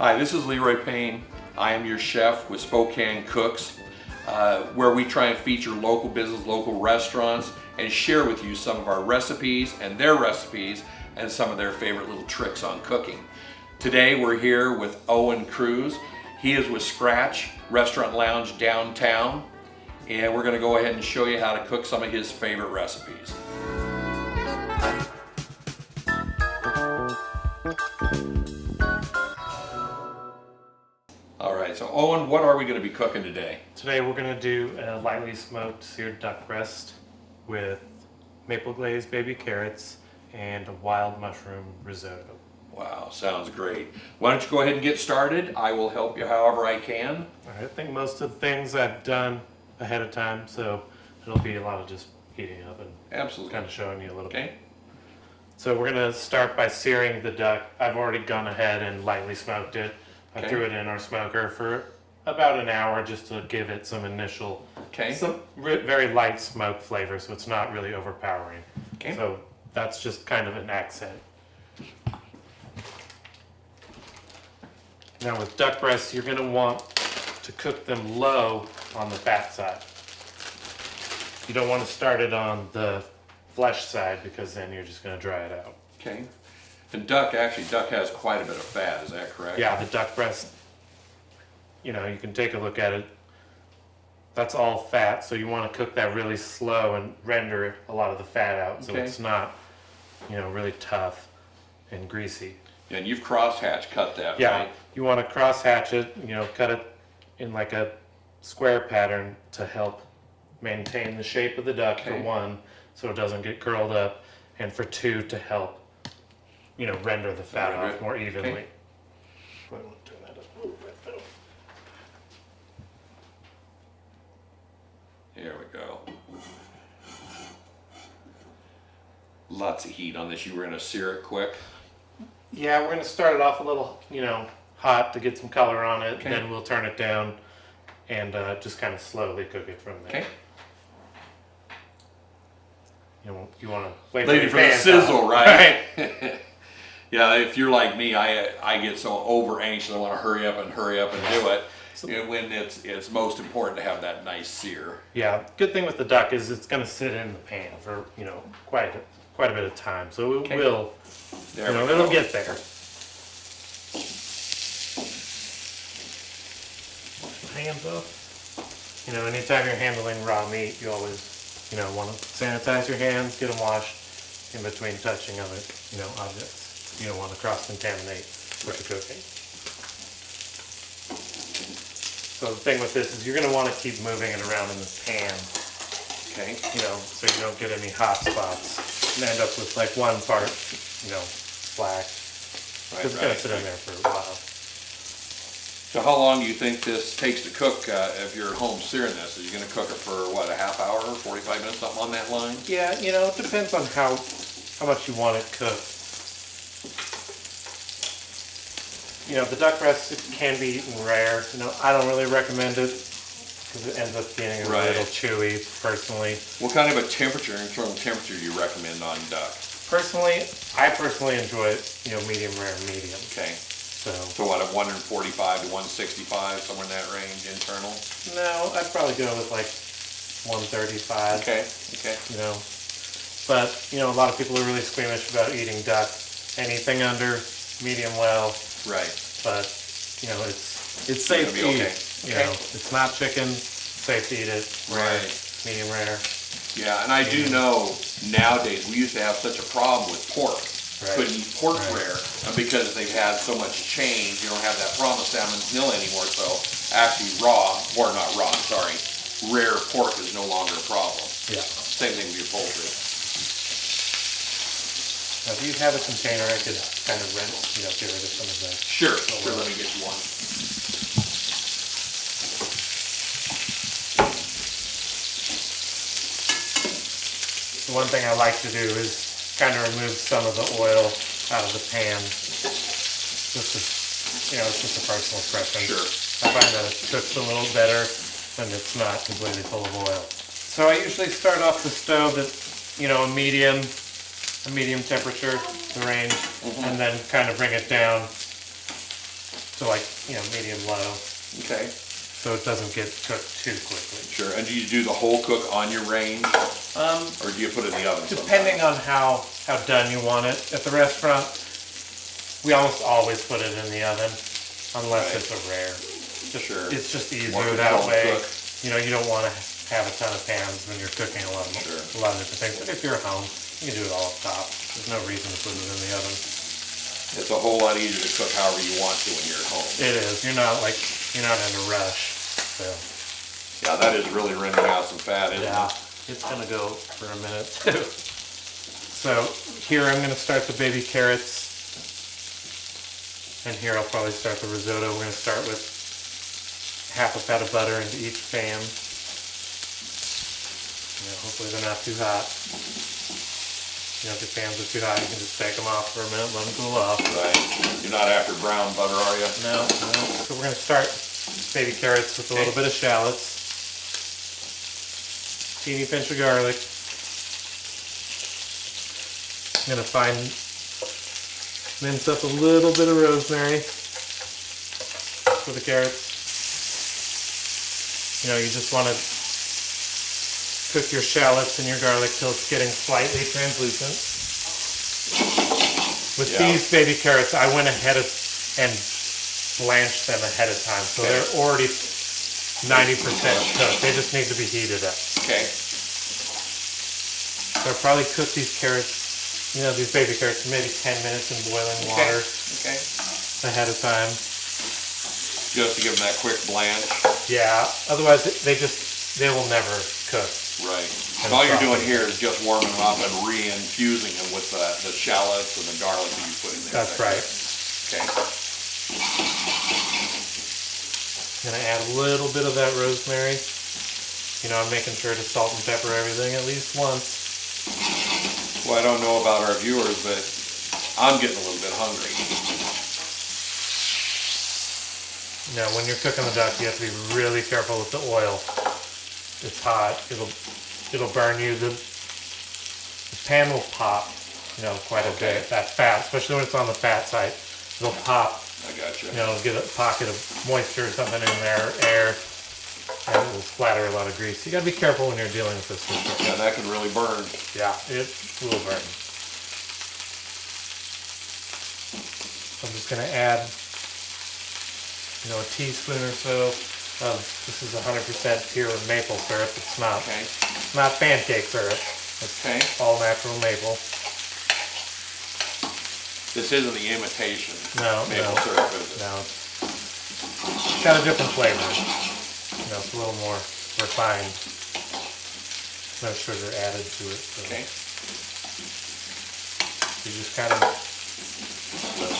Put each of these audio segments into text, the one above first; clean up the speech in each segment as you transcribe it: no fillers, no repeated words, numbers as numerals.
Hi, this is Leroy Payne. I am your chef with Spokane Cooks, where we try and feature local business, local restaurants, and share with you some of our recipes and their recipes and some of their favorite little tricks on cooking. Today we're here with Owen Cruz. He is with Scratch Restaurant Lounge downtown, and we're going to go ahead and show you how to cook some of his favorite recipes. All right, so Owen, what are we going to be cooking today? Today we're going to do a lightly smoked seared duck breast with maple glazed baby carrots and a wild mushroom risotto. Wow, sounds great. Why don't you go ahead and get started? I will help you however I can. All right, I think most of the things I've done ahead of time, so it'll be a lot of just heating up and Absolutely. kind of showing you a little Okay. bit. So we're going to start by searing the duck. I've already gone ahead and lightly smoked it. I threw it in our smoker for about an hour just to give it some initial, some very light smoke flavor, so it's not really overpowering. Okay. So that's just kind of an accent. Now with duck breasts, you're going to want to cook them low on the fat side. You don't want to start it on the flesh side because then you're just going to dry it out. Okay. And duck has quite a bit of fat, is that correct? Yeah, the duck breast, you know, you can take a look at it. That's all fat, so you want to cook that really slow and render a lot of the fat out so it's not, you know, really tough and greasy. And you've crosshatch cut that, Yeah, right? you want to crosshatch it, you know, cut it in like a square pattern to help maintain the shape of the duck for one, so it doesn't get curled up, and for two, to help, you know, render the fat off more evenly. Okay. I want to turn that up a little bit though. Here we go. Lots of heat on this. You were going to sear it quick? Yeah, we're going to start it off a little, you know, hot to get some color on it, and then we'll turn it down and just kind of slowly cook it from there. Okay. You want to wait for the sizzle, right? Yeah, if you're like me, I get so over anxious. I want to hurry up and do it. When it's most important to have that nice sear. Yeah, good thing with the duck is it's going to sit in the pan for, you know, quite a bit of time. So it will, it'll get there. Hands off. You know, anytime you're handling raw meat, you always, you know, want to sanitize your hands, get them washed in between touching other, you know, objects. You don't want to cross-contaminate with the cooking. So the thing with this is you're going to want to keep moving it around in the pan. Okay. You know, so you don't get any hot spots and end up with like one part, you know, black. Because it's going to sit in there for a while. So how long do you think this takes to cook if you're home searing this? Are you going to cook it for, what, a half hour, 45 minutes, something on that line? Yeah, you know, it depends on how much you want it cooked. You know, the duck breast can be eaten rare. You know, I don't really recommend it because it ends up getting a little chewy, personally. What kind of a temperature, internal temperature, do you recommend on duck? I personally enjoy it, you know, medium rare, medium. Okay. So what, a 145 to 165, somewhere in that range, internal? No, I'd probably go with like 135. Okay. You know, but you know, a lot of people are really squeamish about eating duck. Anything under medium well. Right. But you know, it's safe to eat. You know, it's not chicken. Safe to eat it. Rare, medium rare. Yeah, and I do know nowadays we used to have such a problem with pork. Couldn't eat pork rare, and because they've had so much change, you don't have that problem with salmon's nil anymore. So actually rare pork is no longer a problem. Yeah. Same thing with your poultry. Now, if you have a container, I could kind of get rid of some of that. Sure, let me get you one. The one thing I like to do is kind of remove some of the oil out of the pan. Just to, you know, it's just a personal preference. Sure. I find that it cooks a little better when it's not completely full of oil. So I usually start off the stove at, you know, a medium temperature, the range, and then kind of bring it down So like, medium low. Okay. So it doesn't get cooked too quickly. Sure. And do you do the whole cook on your range? Or do you put it in the oven? Depending on how done you want it. At the restaurant, we almost always put it in the oven, unless it's a rare. Sure. It's just easier that way. You don't want to have a ton of pans when you're cooking a lot of different things. But if you're at home, you can do it all up top. There's no reason to put it in the oven. It's a whole lot easier to cook however you want to when you're at home. It is. You're not in a rush. So. Yeah, that is really rending out some fat, isn't it? Yeah, it's gonna go for a minute too. So here I'm gonna start the baby carrots, and here I'll probably start the risotto. We're gonna start with half a pat of butter into each pan. Hopefully they're not too hot. If your pans are too hot, you can just take them off for a minute, let them cool off. Right. You're not after brown butter, are you? No. So we're gonna start baby carrots with a little bit of shallots. Teeny pinch of garlic. I'm gonna mince up a little bit of rosemary for the carrots. You just want to cook your shallots and your garlic till it's getting slightly translucent. With these baby carrots, I went ahead and blanched them ahead of time, so they're already 90% cooked. They just need to be heated up. Okay. So I'll probably cook these carrots, these baby carrots, maybe 10 minutes in boiling water ahead of time. Just to give them that quick blanch. Yeah, otherwise they will never cook. Right. And all you're doing here is just warming them up and re-infusing them with the shallots and the garlic that you put in there. That's right. Okay. I'm going to add a little bit of that rosemary. I'm making sure to salt and pepper everything at least once. Well, I don't know about our viewers, but I'm getting a little bit hungry. Now, when you're cooking the duck, you have to be really careful with the oil. It's hot. It'll burn you. The pan will pop, quite a bit. That fat, especially when it's on the fat side, it'll pop. I got you. It'll get a pocket of moisture or something in there, air, and it will splatter a lot of grease. You got to be careful when you're dealing with this. Yeah, that can really burn. Yeah, it will burn. I'm just going to add, a teaspoon or so of, this is 100% pure maple syrup. It's not, not pancake syrup. It's all natural maple. This isn't the imitation maple syrup, is it? No, it's got a different flavor. It's a little more refined. No sugar added to it. So. Okay. You just kind of let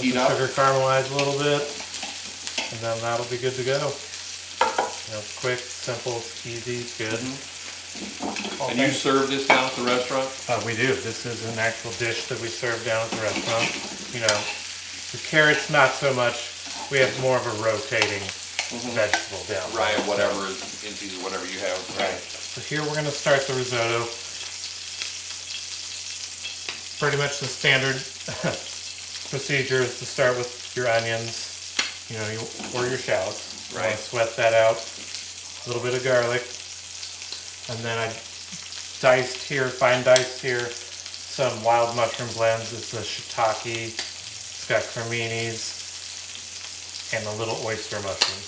heat the up. Sugar caramelize a little bit, and then that'll be good to go. Quick, simple, easy, good. And you serve this down at the restaurant? We do. This is an actual dish that we serve down at the restaurant. The carrots, not so much. We have more of a rotating vegetable down. Right, whatever is in season, whatever you have. Right. So here we're going to start the risotto. Pretty much the standard procedure is to start with your onions, or your shallots. Right. Sweat that out. A little bit of garlic. And then I fine diced here, some wild mushroom blends. It's the shiitake, it's got creminis, and a little oyster mushroom.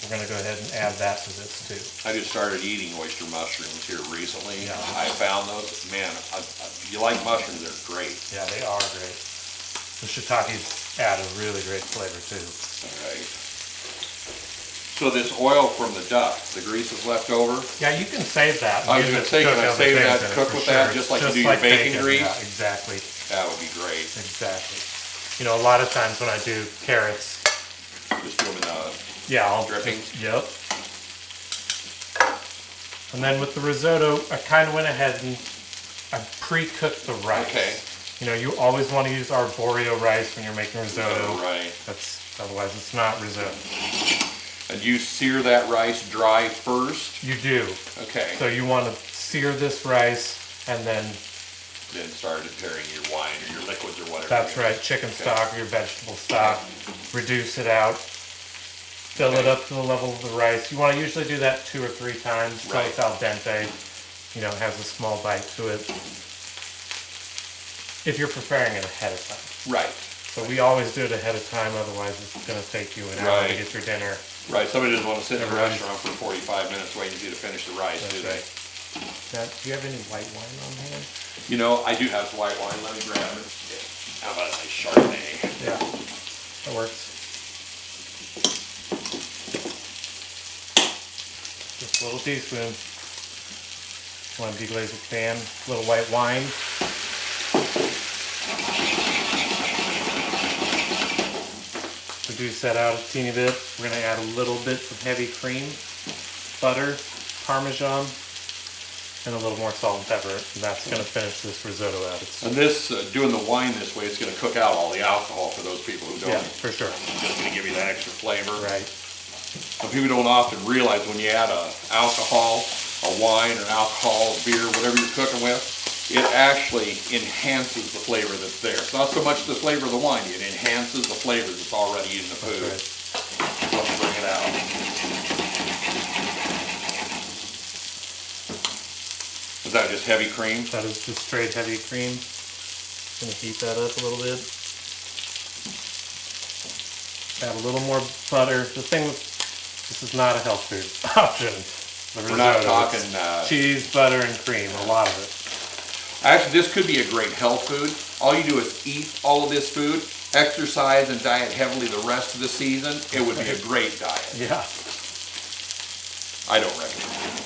We're going to go ahead and add that to this too. I just started eating oyster mushrooms here recently. Yeah. I found those, man, if you like mushrooms, they're great. Yeah, they are great. The shiitakes add a really great flavor too. All right. So this oil from the duck, the grease is left over? Yeah, you can save that. I was going to say, can I save that, cook with that, just like you do your bacon grease? Yeah, exactly. That would be great. Exactly. A lot of times when I do carrots, just do them in the I'll drippings? Yep. And then with the risotto, I kind of went ahead and I pre-cooked the rice. Okay. You always want to use arborio rice when you're making risotto. Right. Otherwise it's not risotto. And you sear that rice dry first? You do. Okay. So you want to sear this rice and then then started preparing your wine or your liquids or whatever. That's right, chicken stock or your vegetable stock. Reduce it out. Fill it up to the level of the rice. You want to usually do that 2 or 3 times until it's al dente. You know, it has a small bite to it. If you're preparing it ahead of time. Right. So we always do it ahead of time, otherwise it's going to take you an hour to get your dinner. Right, somebody doesn't want to sit in a restaurant for 45 minutes waiting for you to finish the rice, do they? Now, do you have any white wine on hand? You know, I do have some white wine. Let me grab it. How about a nice Chardonnay? Yeah, that works. Just a little teaspoon. Want to deglaze the pan. A little white wine. Reduce that out a teeny bit. We're going to add a little bit of heavy cream, butter, Parmesan, and a little more salt and pepper. And that's going to finish this risotto out. And this, doing the wine this way, it's going to cook out all the alcohol for those people who don't. Yeah, for sure. It's just going to give you that extra flavor. Right. Some people don't often realize when you add alcohol, a wine, or alcohol, beer, whatever you're cooking with, it actually enhances the flavor that's there. It's not so much the flavor of the wine, it enhances the flavor that's already in the food. Right. Let's bring it out. Is that just heavy cream? That is just straight heavy cream. Gonna heat that up a little bit. Add a little more butter. The thing, this is not a health food option. We're not talking cheese, butter, and cream. A lot of it. Actually, this could be a great health food. All you do is eat all of this food, exercise and diet heavily the rest of the season. It would be a great diet. Yeah. I don't recommend it.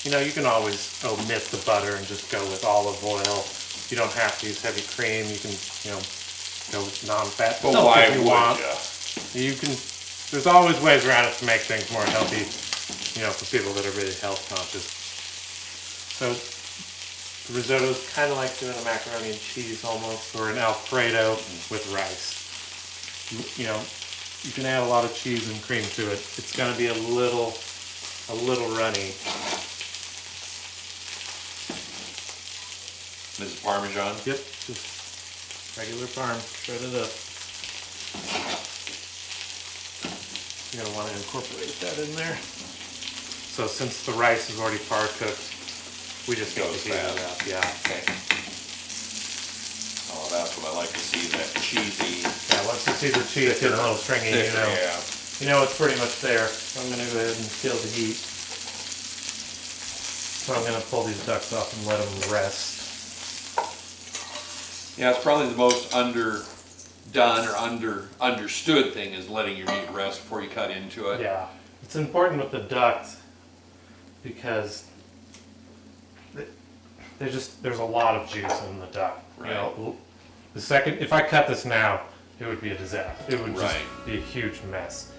You know, you can always omit the butter and just go with olive oil. You don't have to use heavy cream. You can, you know, go with non-fat. But why would you? You can. There's always ways around it to make things more healthy. You know, for people that are really health conscious. So the risotto is kind of like doing a macaroni and cheese almost, or an Alfredo with rice. You know, you can add a lot of cheese and cream to it. It's going to be a little runny. This is Parmesan? Yep, just regular Parm, shredded up. You're going to want to incorporate that in there. So since the rice is already par cooked, we just go to heat it up. Yeah. Okay. Oh, that's what I like to see, that cheesy. Yeah, once you see the cheese getting a little stringy, you know it's pretty much there. So I'm going to go ahead and kill the heat. So I'm going to pull these ducks off and let them rest. Yeah, it's probably the most underdone or understood thing is letting your meat rest before you cut into it. Yeah, it's important with the ducks because there's a lot of juice in the duck. Right. You know, if I cut this now, it would be a disaster. It would just be a huge mess.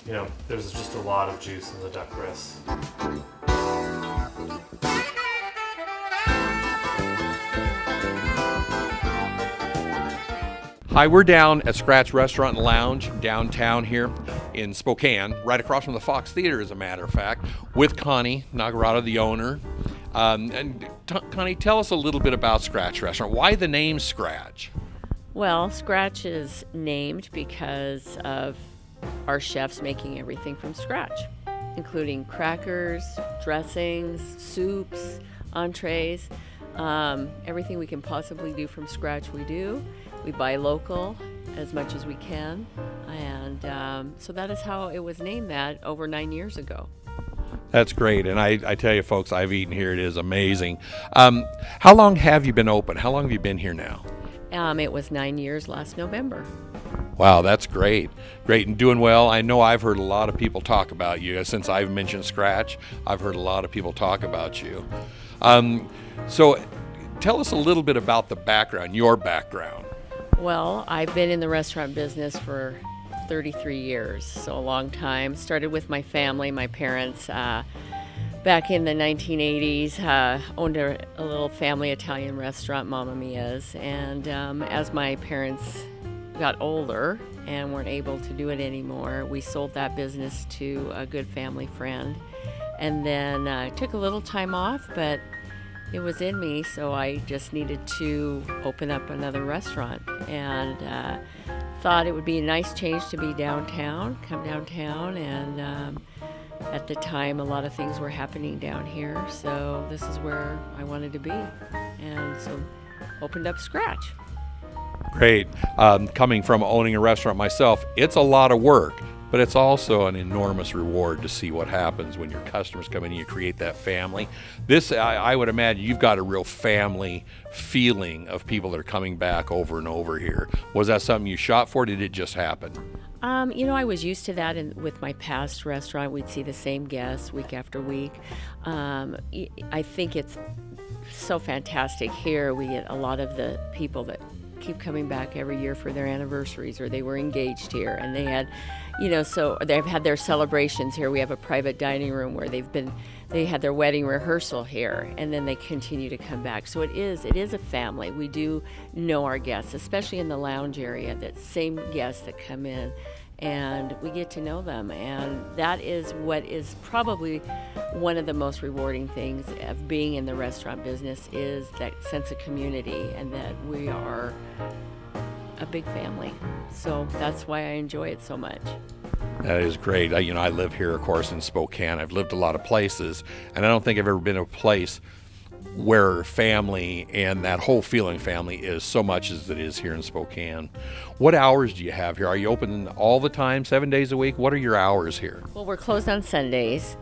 You know, there's just a lot of juice in the duck breast. Hi, we're down at Scratch Restaurant and Lounge downtown here in Spokane, right across from the Fox Theater, as a matter of fact, with Connie Nagarata, the owner. Connie, tell us a little bit about Scratch Restaurant. Why the name Scratch? Well, Scratch is named because of our chefs making everything from scratch, including crackers, dressings, soups, entrees, everything we can possibly do from scratch we do. We buy local as much as we can, and so that is how it was named that over 9 years ago. That's great, and I tell you folks, I've eaten here. It is amazing. How long have you been open? How long have you been here now? It was 9 years last November. Wow, that's great. Great, and doing well. I know I've heard a lot of people talk about you. Since I've mentioned Scratch, I've heard a lot of people talk about you. So tell us a little bit about the background, your background. Well, I've been in the restaurant business for 33 years, so a long time. Started with my family, my parents. Back in the 1980s, owned a little family Italian restaurant, Mamma Mia's, and as my parents got older and weren't able to do it anymore, we sold that business to a good family friend, And then I took a little time off, but it was in me, so I just needed to open up another restaurant. And thought it would be a nice change to be downtown, come downtown, and at the time a lot of things were happening down here, so this is where I wanted to be. And so opened up Scratch. Great. Coming from owning a restaurant myself, it's a lot of work, but it's also an enormous reward to see what happens when your customers come in and you create that family. This, I would imagine you've got a real family feeling of people that are coming back over and over here. Was that something you shot for? Did it just happen? I was used to that with my past restaurant. We'd see the same guests week after week. I think it's so fantastic here. We get a lot of the people that keep coming back every year for their anniversaries, or they were engaged here and they had, so they've had their celebrations here. We have a private dining room where they had their wedding rehearsal here, and then they continue to come back. So it is a family. We do know our guests, especially in the lounge area, that same guests that come in, and we get to know them. And that is what is probably one of the most rewarding things of being in the restaurant business, is that sense of community and that we are a big family. So that's why I enjoy it so much. That is great. I live here, of course, in Spokane. I've lived a lot of places, and I don't think I've ever been to a place where family and that whole feeling family is so much as it is here in Spokane. What hours do you have here? Are you open all the time, 7 days a week? What are your hours here? Well, we're closed on Sundays,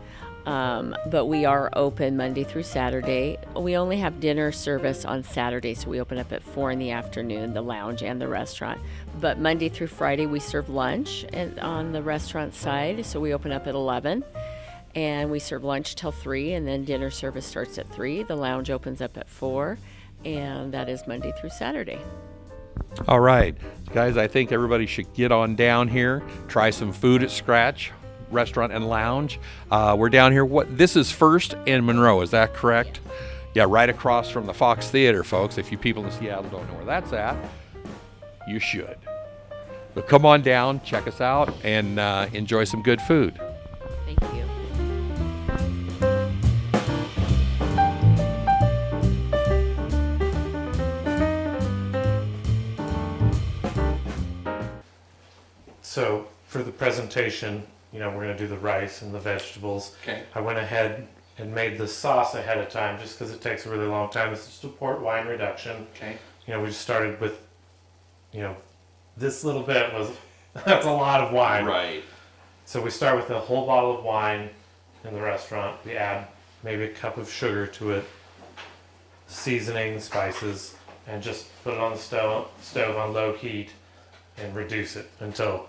but we are open Monday through Saturday. We only have dinner service on Saturday, so we open up at 4 in the afternoon, the lounge and the restaurant. But Monday through Friday, we serve lunch on the restaurant side, so we open up at 11. And we serve lunch till 3, and then dinner service starts at 3. The lounge opens up at 4, and that is Monday through Saturday. All right. Guys, I think everybody should get on down here, try some food at Scratch Restaurant and Lounge. We're down here. This is First and Monroe, is that correct? Yeah, right across from the Fox Theater, folks. If you people in Seattle don't know where that's at, you should. But come on down, check us out, and enjoy some good food. Thank you. So for the presentation, we're going to do the rice and the vegetables. Okay. I went ahead and made the sauce ahead of time just because it takes a really long time. It's just a port wine reduction. Okay. We just started with, this little bit that's a lot of wine. Right. So we start with a whole bottle of wine in the restaurant. We add maybe a cup of sugar to it, seasoning, spices, and just put it on the stove on low heat and reduce it until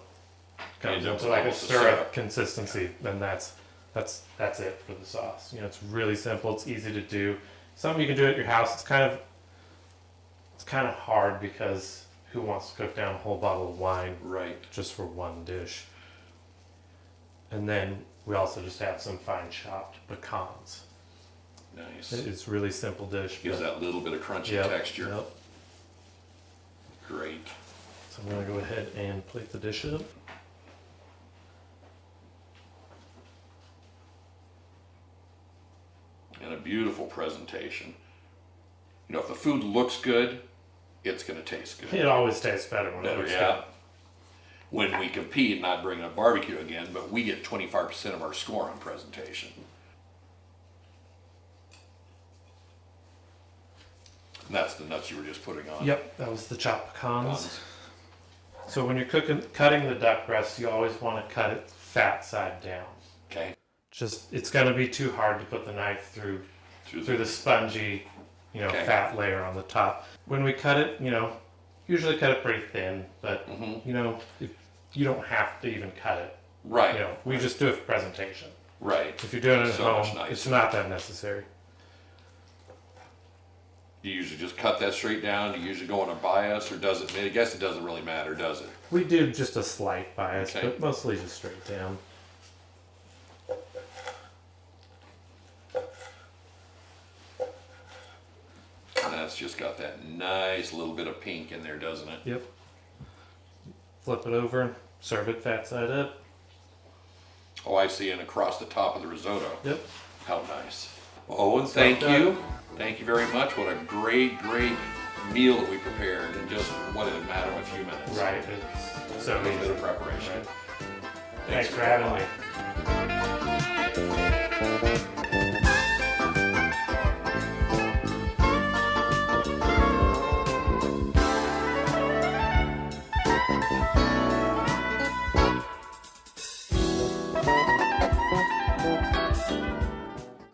it comes into like a syrup consistency. Then that's it for the sauce. It's really simple. It's easy to do. Something you can do at your house. It's kind of hard because who wants to cook down a whole bottle of wine just for one dish? And then we also just have some fine chopped pecans. Nice. It's a really simple dish. Gives that little bit of crunchy texture. Yep. Great. So I'm going to go ahead and plate the dish up. And a beautiful presentation. If the food looks good, it's going to taste good. It always tastes better when it looks good. When we compete, not bringing up barbecue again, but we get 25% of our score on presentation. And that's the nuts you were just putting on. Yep, that was the chopped pecans. So when you're cutting the duck breast, you always want to cut it fat side down. Okay. It's going to be too hard to put the knife through the spongy, fat layer on the top. When we cut it, usually cut it pretty thin, but you don't have to even cut it. Right. We just do it for presentation. Right. If you're doing it at home, it's not that necessary. You usually just cut that straight down. Do you usually go on a bias, or does it? I guess it doesn't really matter, does it? We do just a slight bias, but mostly just straight down. And that's just got that nice little bit of pink in there, doesn't it? Yep. Flip it over, serve it fat side up. Oh, I see, and across the top of the risotto. Yep. How nice. Well, Owen, thank you. Thank you very much. What a great, great meal that we prepared in just, what, in a matter of a few minutes. Right. It's so A little easy. bit of preparation. Right. Thanks for having me.